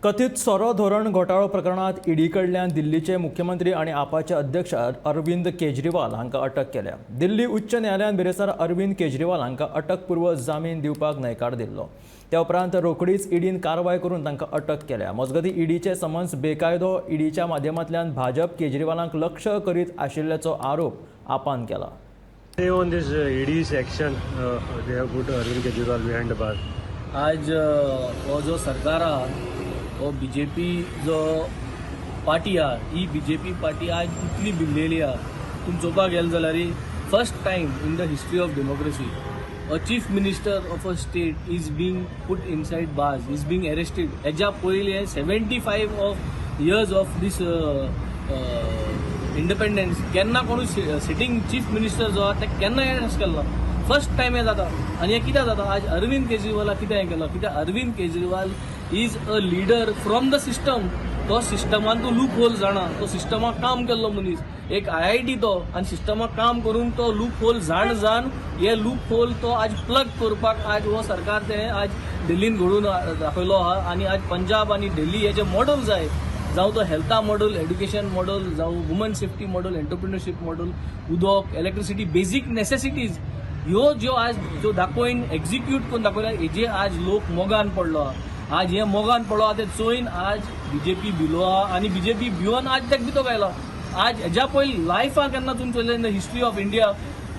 कथित सोरो धोरण घोटाळो प्रकरणात ईडीकडल्यान दिल्लीचे मुख्यमंत्री आणि आपाचे अध्यक्ष अरविंद केजरीवाल हांकां अटक केल्या। दिल्ली उच्च न्यायालयान बिरेस्तार अरविंद केजरीवाल हांकां अटकपूर्व जामीन दिवपाक न्हयकार दिल्लो। त्या उपरांत रोखडीच ईडीन कारवाय करून तांकां अटक केल्या। मजगतीं ईडीचे समन्स बेकायदो ईडीच्या माध्यमांतल्यान भाजप केजरीवालांक लक्ष करीत आशिल्ल्याचो आरोप आपान केला। On this ED's action, they have put Arvind Kejriwal behind the bar. आज हो जो सरकार आहा हो बीजेपी जो पार्टी आहा ही बीजेपी पार्टी आज इतली भिल्लेली आहा। तुम चोवपाक गेले जाल्यार first time in the history of democracy a chief minister of a state is being put inside bars, is being arrested. हेच्या पयलीं 75 of years of this independence केन्ना कोण सिटींग चीफ मिनिस्टर जो आहा ते केन्ना अरेस्ट केल्लो फर्स्ट टाइम हे जाता। आनी हे कित्याक जाता आज अरविंद केजरीवाल कितें हें केलो कित्याक Arvind Kejriwal is a leader from the system. तो सिस्टमान तो लूप होल जाणा, तो सिस्टमाक काम केल्लो मनीस, एक IIT तो आनी सिस्टमाक काम करून तो लूप होल जाण हे लूप होल तो आज प्लग करपाक आज हो सरकार ते आज दिल्लीन घडून दाखयलो आहा। आनी आज पंजाब आनी दिल्ली हे जे मॉडल जाय जावं तो हेल्था मॉडल, एड्युकेशन मॉडल, जावं woman safety model, entrepreneurship model, उदक, इलेक्ट्रिसिटी, बेजीक नेसेसिटीज ह्यो ज्यो आज ज्यो दाखोवन एक्झिक्यूट करून दाखयल्या हेजे आज लोक मोगान पडलो आहा। आज हे मोगान पडलो आहा ते चोयन आज बीजेपी भिलो आहा आनी बीजेपी भिवन आज तेका भितो गायला। आज हेज्या पयलीं लायफाक केन्ना तुमी चोयलें in the history of India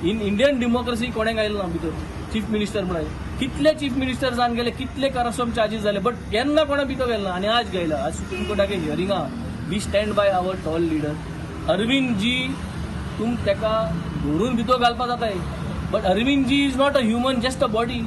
in Indian democracy कोणें गायलो ना भितर चीफ मिनिस्टर म्हण कितले चीफ मिनिस्टर जावन गेले, कितले करप्शन चार्जीस जाले, बट केन्ना कोणा भितो गेलो ना। आनी आज गायला आज सुप्रीम कोर्टाके हियरिंग आहा। We stand by our tall leader Arvind ji. तुम तेका धरून भितो घालपा जाताय but Arvind ji is not a human just a body,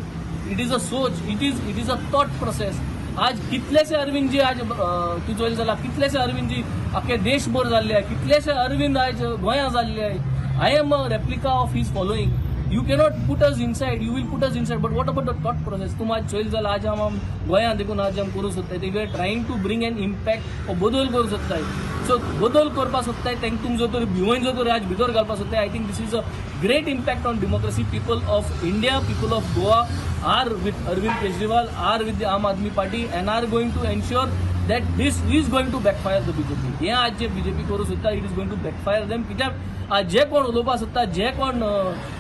it is a सोच, it is a thought process. आज कितलेशे अरविंद जी आज तूं चोयलें जाल्यार कितलेशे अरविंद जी आख्खे देशभर जाल्ले आहाय, कितलेशे अरविंद आज गोंयां जाल्ले आहाय। I am a replica of his following. You cannot put us inside, you will put us inside, but what about the thought process? तुम आज चोयल जाल्यार आज आम गोंयां देखून आज आम करूं सोदताय, we are trying to bring an impact हो बदल करूं सोदताय। सो बदल करपा सोदताय तेंका तुम जो तर भिवून जो तर आज भितर घालपा सोदताय। I think this is a great impact on democracy. People of India, people of Goa are with Arvind Kejriwal, are with the Aam Aadmi Party and are going to ensure that this is going to backfire the BJP. हे आज जे BJP करू सोदता it is going to backfire them. कित्याक आज जे कोण उलोवपा सोदता, जे कोण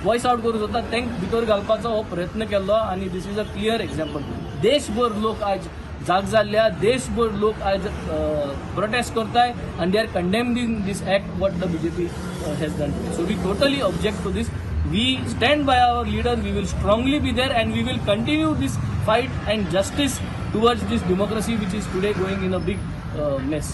वॉइस आउट करू सोदता तेंक भितर घालपाचो हो प्रयत्न केल्लो आनी दिस इज अ क्लियर एक्झाम्पल। देशभर लोक आज जाग जाल्ल्या, देशभर लोक आज प्रोटेस्ट करताय and they are condemning this act what the BJP has done. So we totally object to this. We stand by our leader, we will strongly be there and we will continue this fight and justice towards this democracy which is today going in a big mess.